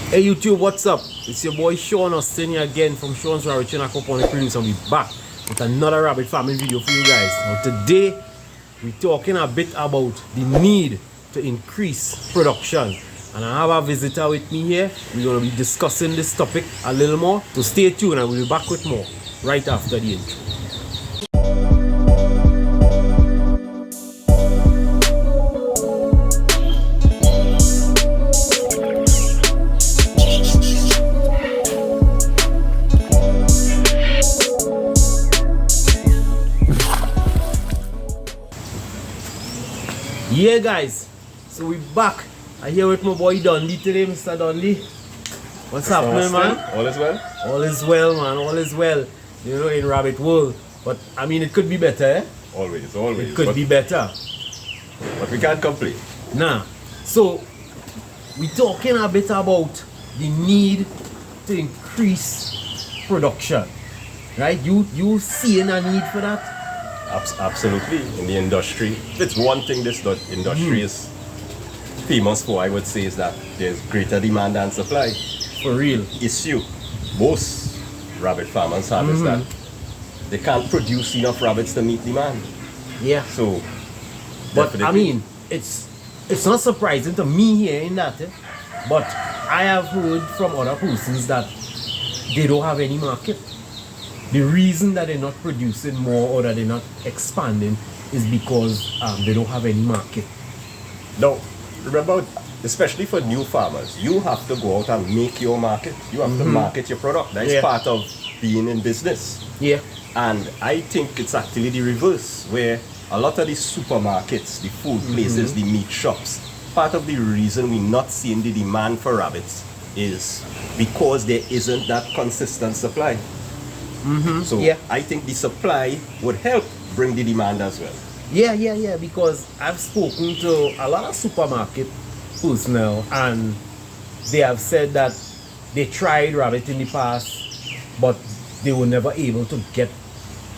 Hey YouTube, what's up? It's your boy Sean Austin here again from Sean's Rabbit Aquaponic Produce, and we're back with another rabbit farming video for you guys. Now today, we're talking a bit about the need to increase production. And I have a visitor with me here. We're going to be discussing this topic a little more. So stay tuned and we'll be back with more right after the intro. Yeah guys, so we're back. I'm here with my boy Dundee today, Mr. Dundee. What's happening, man? All is well? All is well, man, all is well. You know, in rabbit world. But I mean, it could be better, eh? Always. It could be better. But we can't complain. Nah. So, we're talking a bit about the need to increase production. Right? You seeing a need for that? Absolutely. In the industry, it's one thing this industry is famous for, I would say, is that there's greater demand than supply. For real. Issue most rabbit farmers have is that they can't produce enough rabbits to meet demand. Yeah. So, but I mean, it's not surprising to me hearing that, eh? But I have heard from other persons that they don't have any market. The reason that they're not producing more or that they're not expanding is because they don't have any market. now, remember, especially for new farmers, you have to go out and make your market. You have to market your product. That is part of being in business. Yeah. And I think it's actually the reverse, where a lot of the supermarkets, the food places, the meat shops, part of the reason we're not seeing the demand for rabbits is because there isn't that consistent supply. So I think the supply would help bring the demand as well. Yeah, because I've spoken to a lot of supermarket personnel and they have said that they tried rabbit in the past, but they were never able to get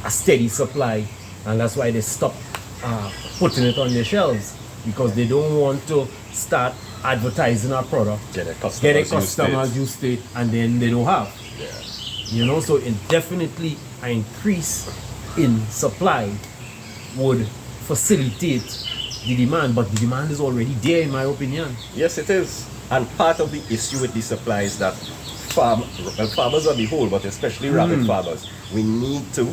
a steady supply, and that's why they stopped putting it on their shelves, because they don't want to start advertising our product, Get a customers used to it, and then they don't have. Yeah. You know, so it definitely an increase in supply would facilitate the demand, but the demand is already there in my opinion. Yes, it is. And part of the issue with the supply is that farmers on the whole, but especially rabbit farmers, we need to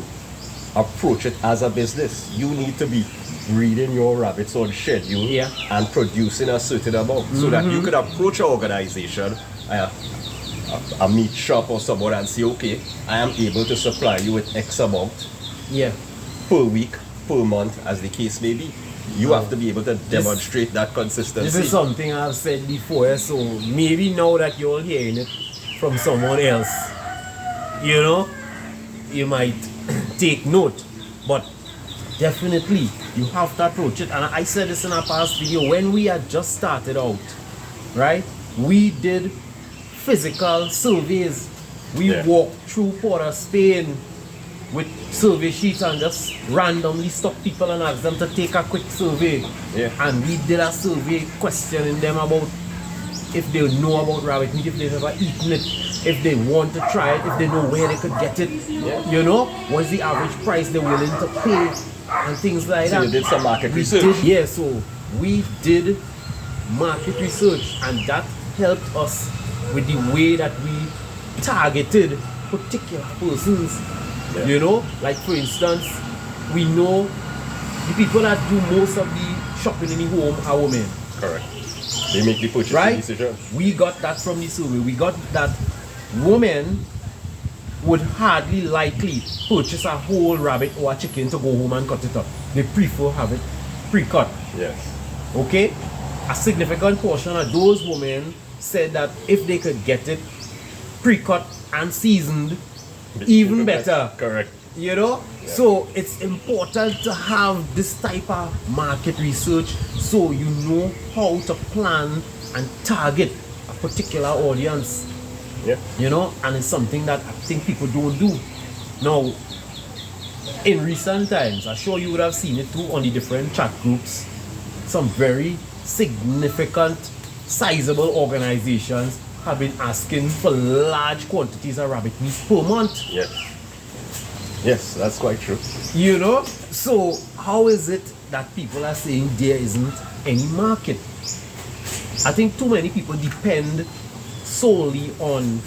approach it as a business. You need to be breeding your rabbits on schedule and producing a certain amount so that you could approach an organization, a meat shop or someone, and say, okay, I am able to supply you with X amount per week, per month, as the case may be. You have to be able to demonstrate that consistency. This is something I've said before, so maybe now that you're hearing it from someone else, you know, you might take note. But definitely, you have to approach it. And I said this in a past video, when we had just started out, right? We did physical surveys. We walked through Port of Spain with survey sheets and just randomly stop people and ask them to take a quick survey. And we did a survey questioning them about if they know about rabbit meat, if they've ever eaten it, if they want to try it, if they know where they could get it. You know, what's the average price they're willing to pay and things like that. So you did some market research. So we did market research, and that helped us with the way that we targeted particular persons. You know, like for instance, we know the people that do most of the shopping in the home are women. Correct. They make the purchasing decision. We got that from the survey. We got that women would hardly likely purchase a whole rabbit or a chicken to go home and cut it up. They prefer have it pre-cut. Yes. Okay? A significant portion of those women said that if they could get it pre-cut and seasoned, even better. Correct. You know? So it's important to have this type of market research so you know how to plan and target a particular audience. You know, and it's something that I think people don't do. Now, in recent times, I'm sure you would have seen it too on the different chat groups, some very significant sizable organizations have been asking for large quantities of rabbit meat per month. Yes, that's quite true. You know, so how is it that people are saying there isn't any market? I think too many people depend solely on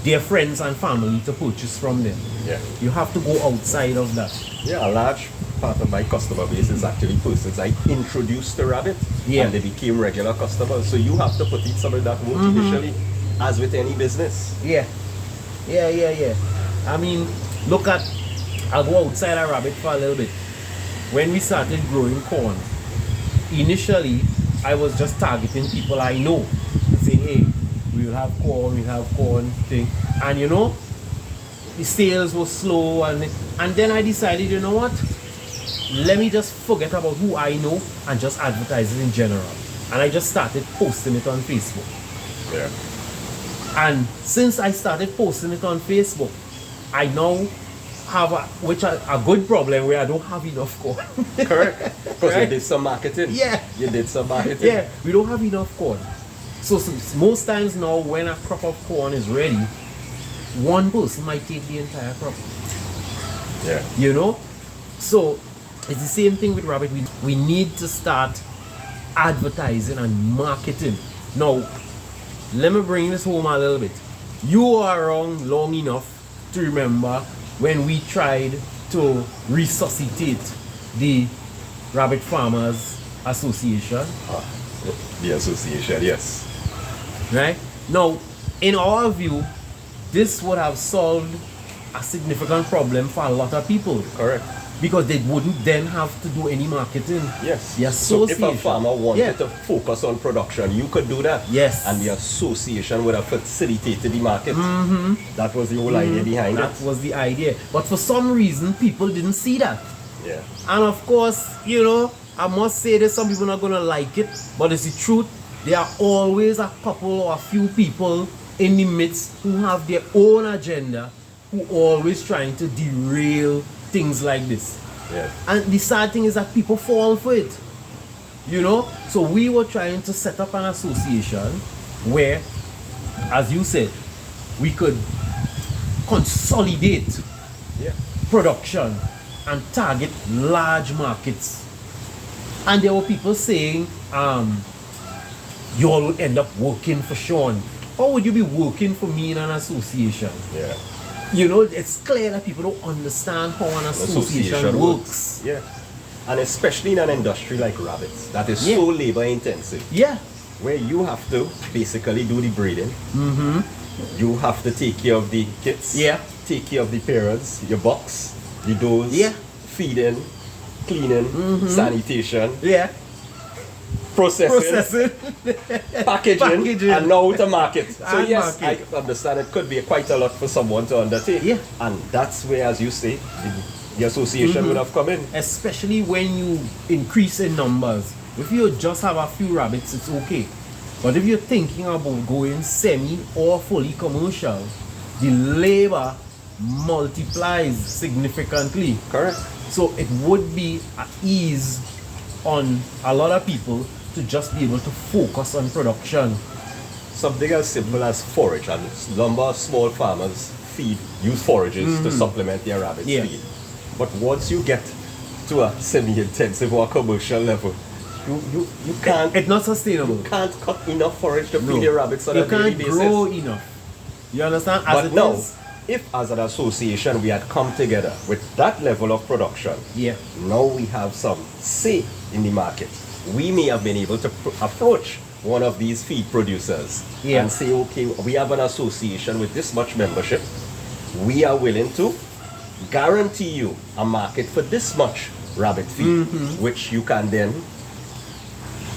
their friends and family to purchase from them. Yeah. You have to go outside of that. Yeah, a large part of my customer base is actually persons I introduced to rabbit, Yeah. and they became regular customers. So you have to put in some of that work initially, as with any business. Yeah. I mean, look at, I'll go outside of rabbit for a little bit. When we started growing corn, initially I was just targeting people I know, saying, hey, we'll have corn thing. And you know, the sales were slow, and then I decided, you know what? Let me just forget about who I know and just advertise it in general. And I just started posting it on Facebook. Yeah. And since I started posting it on Facebook, I now have a good problem where I don't have enough corn. Correct. Because Right? you did some marketing. Yeah. You did some marketing. Yeah, we don't have enough corn. So most times now, when a crop of corn is ready, one person might take the entire crop. Yeah. You know? So it's the same thing with rabbit. We need to start advertising and marketing. Now, let me bring this home a little bit. You are around long enough to remember when we tried to resuscitate the Rabbit Farmers Association. The association, yes. Right? Now, in our view, this would have solved a significant problem for a lot of people. Correct. Because they wouldn't then have to do any marketing. Yes. The So if a association. farmer wanted Yeah. to focus on production, you could do that. Yes. And the association would have facilitated the market. That was the whole idea behind That it. was the idea. But for some reason, people didn't see that. Yeah. And of course, you know, I must say this, some people are not going to like it, but it's the truth. There are always a couple or a few people in the midst who have their own agenda, who always trying to derail things like this. Yeah. And the sad thing is that people fall for it. You know? So we were trying to set up an association where, as you said, we could consolidate Yeah. production and target large markets. And there were people saying, you all would end up working for Sean. How would you be working for me in an association? Yeah. You know, it's clear that people don't understand how an association works. Yeah. And especially in an industry like rabbits, that is Yeah. so labor intensive, Yeah. where you have to basically do the breeding. You have to take care of the kids. Yeah. Take care of the parents, your box, the doors, Yeah. feeding, cleaning, sanitation, Yeah. processing, packaging, and now to market. So And yes, market. I understand it could be quite a lot for someone to undertake. Yeah. And that's where, as you say, the association would have come in. Especially when you increase in numbers. If you just have a few rabbits, it's okay. But if you're thinking about going semi or fully commercial, the labor multiplies significantly. Correct. So it would be an ease on a lot of people to just be able to focus on production. Something as simple as forage, and a number of small farmers use forages to supplement their rabbit Yeah. feed. But once you get to a semi-intensive or commercial level, you can't It's not sustainable. can't cut enough forage to No. feed your rabbits on You a daily can't basis. grow enough. You understand? As But it now, is. if as an association we had come together with that level of production, Yeah. now we have some say in the market. We may have been able to approach one of these feed producers Yeah. and say, okay, we have an association with this much membership. We are willing to guarantee you a market for this much rabbit feed, which you can then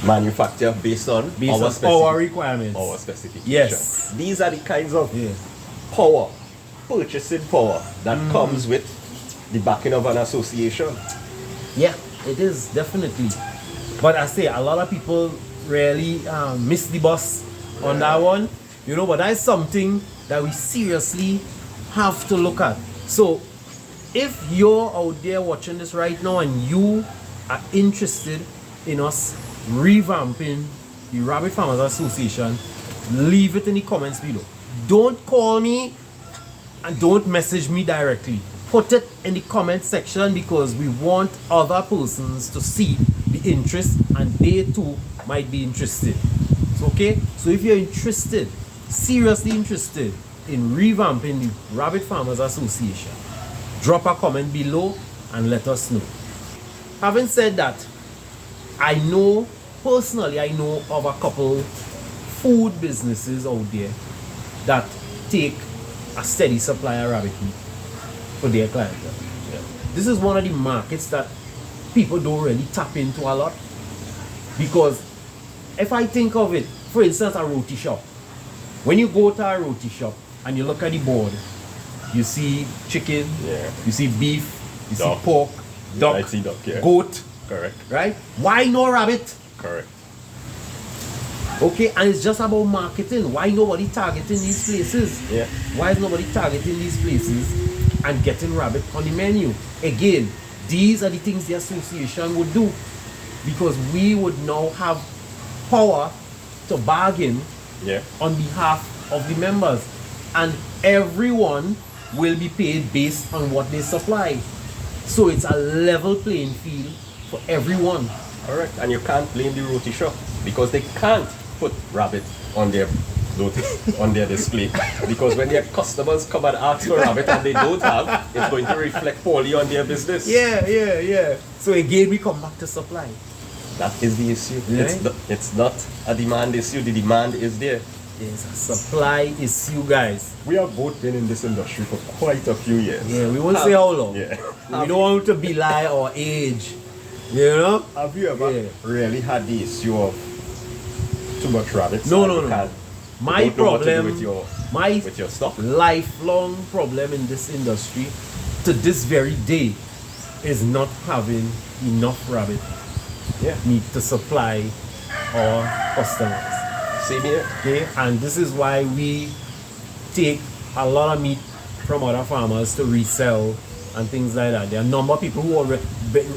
manufacture based on Our requirements. our specifications. Yes. These are the kinds of Yeah. power, purchasing power that comes with the backing of an association. Yeah, it is definitely. But I say a lot of people really miss the bus on that one, you know. But that's something that we seriously have to look at. So, if you're out there watching this right now and you are interested in us revamping the Rabbit Farmers Association, leave it in the comments below. Don't call me and don't message me directly. Put it in the comment section because we want other persons to see the interest and they too might be interested. So, okay? So if you're interested, seriously interested in revamping the Rabbit Farmers Association, drop a comment below and let us know. Having said that, I know of a couple food businesses out there that take a steady supply of rabbit meat for their clientele. Yeah. This is one of the markets that people don't really tap into a lot, because if I think of it, for instance, a roti shop. When you go to a roti shop and you look at the board, you see chicken, you see beef, you see pork, duck, goat. Correct. Right? Why no rabbit? Correct. Okay, and it's just about marketing. Why nobody targeting these places? Yeah. Why is nobody targeting these places and getting rabbit on the menu? Again, these are the things the association would do, because we would now have power to bargain on behalf of the members, and everyone will be paid based on what they supply. So it's a level playing field for everyone. Correct. And you can't blame the roti shop because they can't put rabbit on their on their display, because when their customers come and ask for rabbit and they don't have, it's going to reflect poorly on their business. Yeah. So again, we come back to supply. That is the issue. Right? It's not a demand issue. The demand is there. There's a supply issue, guys. We have both been in this industry for quite a few years. Yeah, we won't say how long. Yeah. We don't want to belie our age. You know? Have you ever really had the issue of too much rabbits? No. My problem with your stock? Lifelong problem in this industry to this very day is not having enough rabbit meat to supply our customers. Same here. Okay, and this is why we take a lot of meat from other farmers to resell and things like that. There are a number of people who are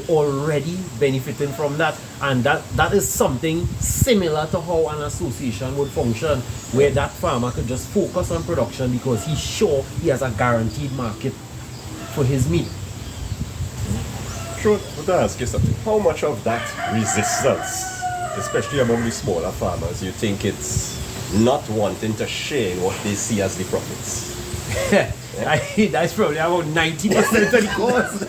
already benefiting from that, and that is something similar to how an association would function, where that farmer could just focus on production because he's sure he has a guaranteed market for his meat. Sure, I want to ask you something. How much of that resistance, especially among the smaller farmers, you think it's not wanting to share in what they see as the profits? That's probably about 90% of the cost.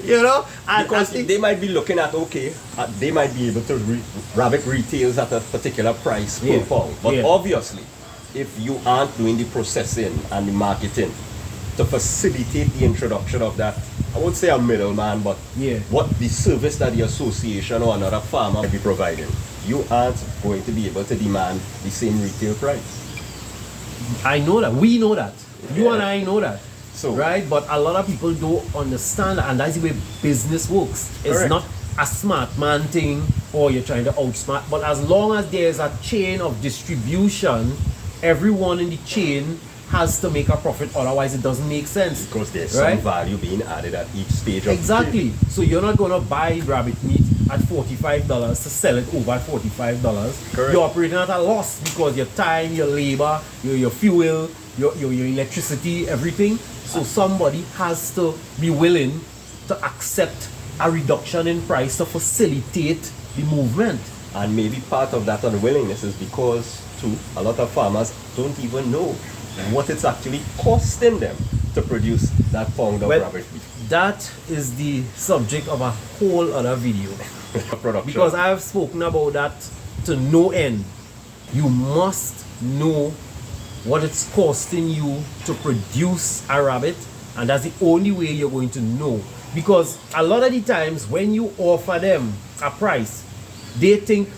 You know? Because they might be looking at, they might be able to rabbit retails at a particular price per pound. But obviously, if you aren't doing the processing and the marketing to facilitate the introduction of that, I won't say a middleman, but what the service that the association or another farmer might be providing, you aren't going to be able to demand the same retail price. I know that. We know that. You and I know that. So, right? But a lot of people don't understand that, and that's the way business works. It's not a smart man thing or you're trying to outsmart, but as long as there's a chain of distribution, everyone in the chain has to make a profit, otherwise it doesn't make sense. Because there's some value being added at each stage of the chain. So you're not going to buy rabbit meat at $45 to sell it over $45. Correct. You're operating at a loss because your time, your labor, your fuel, your electricity, everything. So somebody has to be willing to accept a reduction in price to facilitate the movement. And maybe part of that unwillingness is because too, a lot of farmers don't even know what it's actually costing them to produce that pound of rabbit meat. That is the subject of a whole other video. Production. Because I have spoken about that to no end. You must know what it's costing you to produce a rabbit, and that's the only way you're going to know. Because a lot of the times when you offer them a price, they think,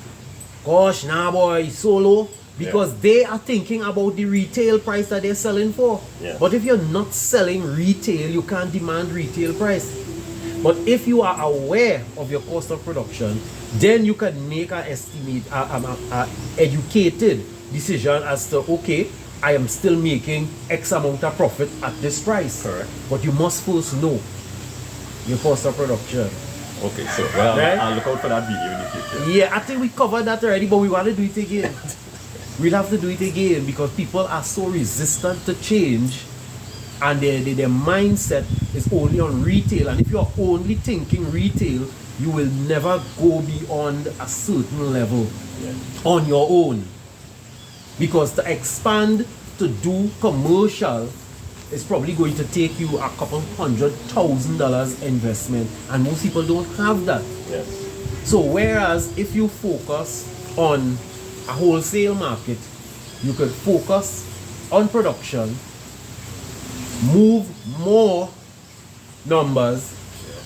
gosh, nah boy, it's so low. Because they are thinking about the retail price that they're selling for. But if you're not selling retail, you can't demand retail price. But if you are aware of your cost of production, then you can make an estimate, educated decision as to, okay, I am still making X amount of profit at this price. Correct. But you must first know your cost of production. Okay, so well, Right? I'll look out for that video in the future. Yeah, I think we covered that already, but we want to do it again. We'll have to do it again because people are so resistant to change, and their mindset is only on retail. And if you're only thinking retail, you will never go beyond a certain level on your own. Because to expand to do commercial is probably going to take you a couple $100,000 investment, and most people don't have that. Yes. So whereas if you focus on a wholesale market, you could focus on production, move more numbers,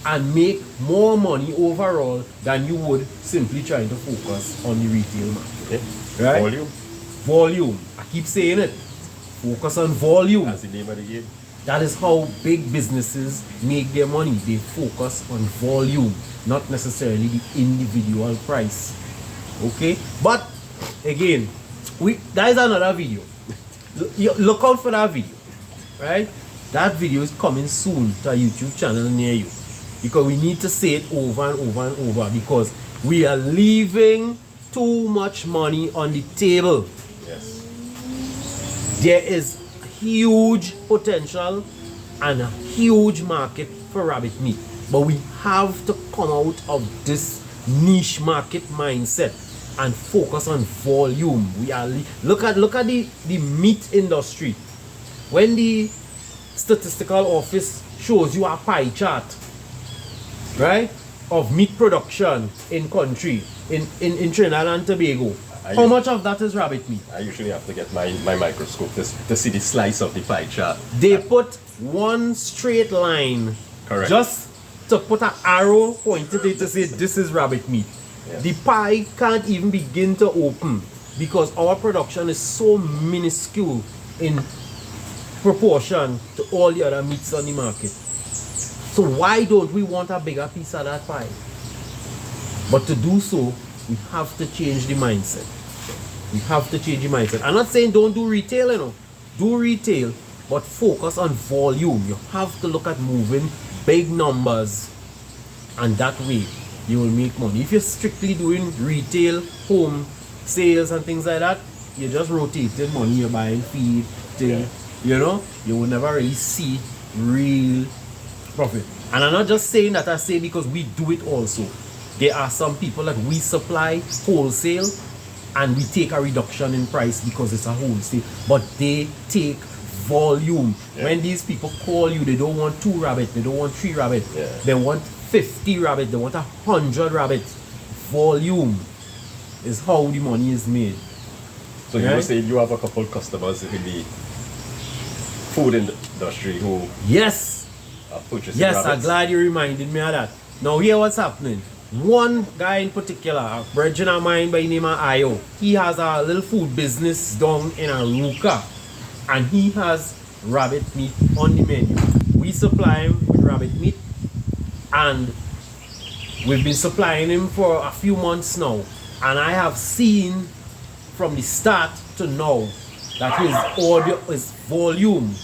and make more money overall than you would simply trying to focus on the retail market. Okay. Right? Volume. Volume. I keep saying it. Focus on volume. That's the name of the game. That is how big businesses make their money. They focus on volume, not necessarily the individual price. Okay? But again, that is another video. Look out for that video. Right? That video is coming soon to a YouTube channel near you. Because we need to say it over and over and over, because we are leaving too much money on the table. Yes. There is huge potential and a huge market for rabbit meat, but we have to come out of this niche market mindset and focus on volume. We are look at the meat industry. When the statistical office shows you a pie chart, right, of meat production in country in Trinidad and Tobago, how much of that is rabbit meat? I usually have to get my microscope to see the slice of the pie chart. They put one straight line, Correct. just to put an arrow pointed it to say this is rabbit meat. Yes. The pie can't even begin to open because our production is so minuscule in proportion to all the other meats on the market. So why don't we want a bigger piece of that pie? But to do so, we have to change the mindset. We have to change the mindset. I'm not saying don't do retail, you know. Do retail, but focus on volume. You have to look at moving big numbers, and that way you will make money. If you're strictly doing retail, home sales and things like that, you're just rotating money, you're buying feed, you know, you will never really see real profit. And I'm not just saying that, I say because we do it also. There are some people that we supply wholesale and we take a reduction in price because it's a wholesale, but they take volume. Yeah. When these people call you, they don't want 2 rabbits, they don't want 3 rabbits, Yeah. they want 50 rabbits, they want 100 rabbits. Volume is how the money is made. So you Right? were saying you have a couple customers in the food industry who Yes, are purchasing yes, I'm rabbits. glad you reminded me of that. Now here what's happening. One guy in particular, a brethren of mine by the name of Ayo, he has a little food business down in Aruka, and he has rabbit meat on the menu. We supply him with rabbit meat, and we've been supplying him for a few months now, and I have seen from the start to now that his volume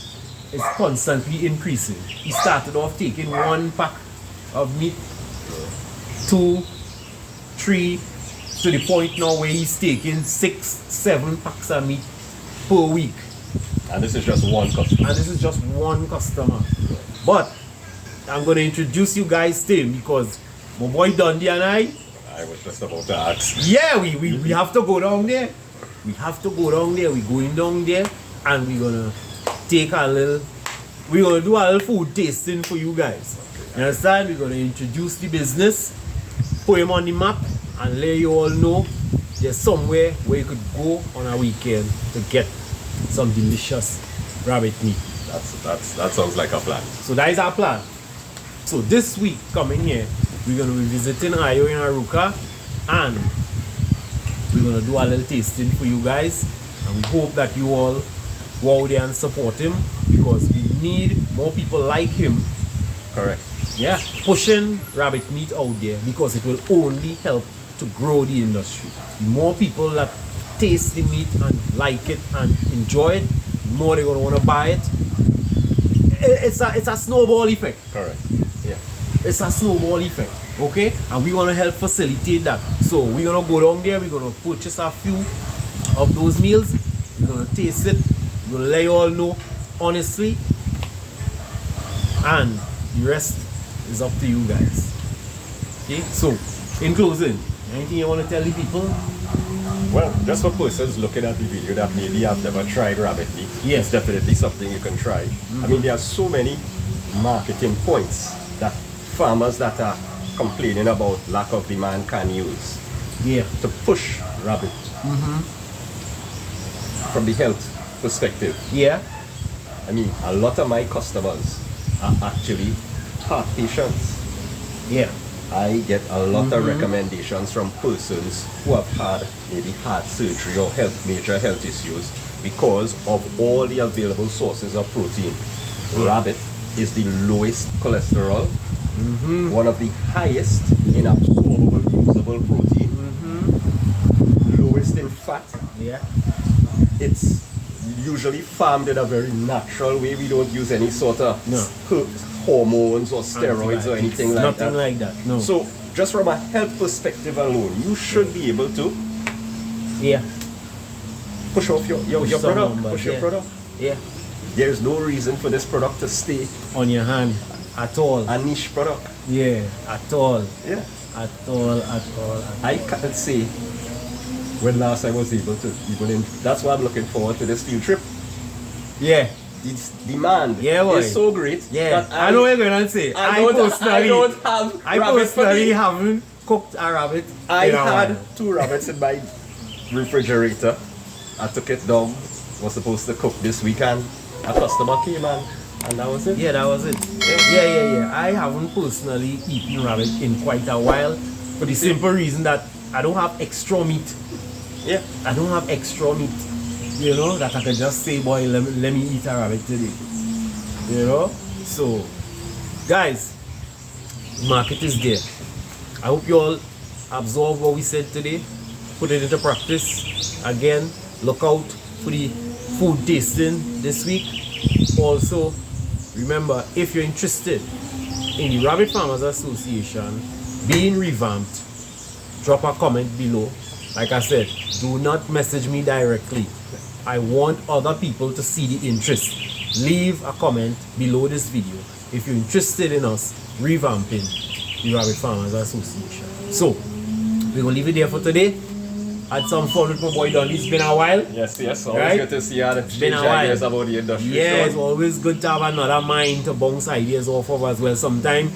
is constantly increasing. He started off taking 1 pack of meat, 2, 3, to the point now where he's taking 6, 7 packs of meat per week. And this is just one customer. And this is just one customer. But I'm going to introduce you guys to him because my boy Dundee and I was just about to ask. Yeah, we have to go down there. We have to go down there. We're going down there and we're gonna take we're gonna do a little food tasting for you guys. You understand? We're gonna introduce the business, put him on the map, and let you all know there's somewhere where you could go on a weekend to get some delicious rabbit meat. That sounds like a plan. So that is our plan. So this week coming here, we're gonna be visiting Ayo in Aruka, and we're gonna do a little tasting for you guys, and we hope that you all go out there and support him because we need more people like him. Correct. Yeah, pushing rabbit meat out there because it will only help to grow the industry. The more people that taste the meat and like it and enjoy it, the more they're gonna wanna buy it. It's a snowball effect. Correct. Yeah. It's a snowball effect. Okay, and we want to help facilitate that. So we're gonna go down there, we're gonna purchase a few of those meals, we're gonna taste it, we're gonna let you all know honestly, and the rest is up to you guys. Okay, so in closing, anything you want to tell the people? Well, just for persons looking at the video that maybe have never tried rabbit meat, Yes. it's definitely something you can try. I mean, there are so many marketing points that farmers that are complaining about lack of demand can use Yeah. to push rabbit from the health perspective. Yeah. I mean, a lot of my customers are actually heart patients. Yeah. I get a lot of recommendations from persons who have had maybe heart surgery or major health issues because of all the available sources of protein. Rabbit is the lowest cholesterol, one of the highest in absorbable usable protein, lowest in fat. Yeah. It's usually farmed in a very natural way. We don't use any sort of No. hormones or steroids or anything like Nothing that. like that. No. So just from a health perspective alone, you should be able to yeah. push off your Push some product. numbers, Push your yeah. product. Yeah. There's no reason for this product to stay On your hand. At all. a niche product. Yeah. At all. Yeah. At all. At all. I can't say when last I was able to even in. That's why I'm looking forward to this field trip. Yeah. This demand Yeah, boy. is so great. Yeah. that I know what you're gonna say. I don't have I rabbit for personally me. haven't cooked a rabbit. I in a had while. 2 rabbits in my refrigerator. I took it down. Was supposed to cook this weekend. A customer came and that was it. Yeah, that was it. Yeah. I haven't personally eaten rabbit in quite a while for the simple reason that I don't have extra meat. Yeah. I don't have extra meat. You know, that I can just say, boy, let me eat a rabbit today. You know? So, guys, market is there. I hope you all absorb what we said today, put it into practice. Again, look out for the food tasting this week. Also, remember, if you're interested in the Rabbit Farmers Association being revamped, drop a comment below. Like I said, do not message me directly. I want other people to see the interest. Leave a comment below this video if you're interested in us revamping the Rabbit Farmers Association. So, we're going to leave it there for today. Had some fun with my boy Dundee. It's been a while. Yes. Always Right? good to see how the been a change while. ideas about the industry. Yeah, Sean. it's always good to have another mind to bounce ideas off of as well. Sometimes,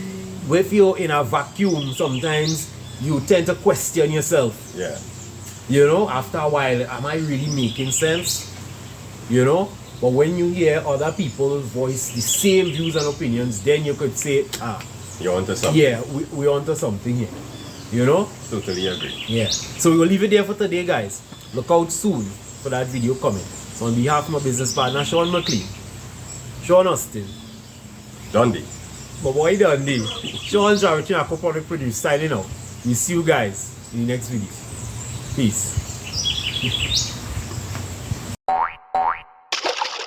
if you're in a vacuum, sometimes you tend to question yourself. Yeah. You know, after a while, am I really making sense? You know? But when you hear other people voice the same views and opinions, then you could say, You're onto something. yeah, we're onto something here. You know? Totally agree. Yeah. So we will leave it there for today, guys. Look out soon for that video coming. So on behalf of my business partner, Sean McLean, Sean Austin, Dundee. my boy Dundee, Sean Jarrett, I could probably produce, signing out. We see you guys in the next video. Peace.